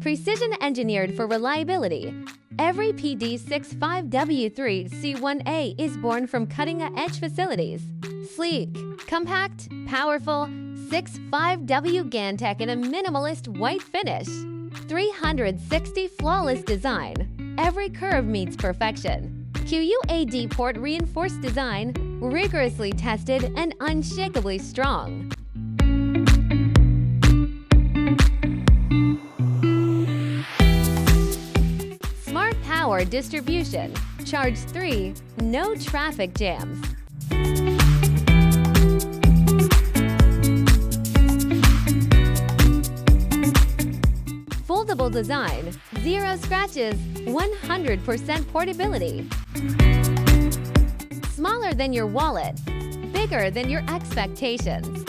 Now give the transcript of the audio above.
Precision engineered for reliability, every PD65W3C1A is born from cutting-edge facilities. Sleek, compact, powerful, 6.5W GaN tech in a minimalist white finish. 360 flawless design. Every curve meets perfection. QUAD port reinforced design, rigorously tested and unshakably strong. Smart power distribution. Charge 3, no traffic jams. Foldable design, 0 scratches, 100% portability. Smaller than your wallet, bigger than your expectations.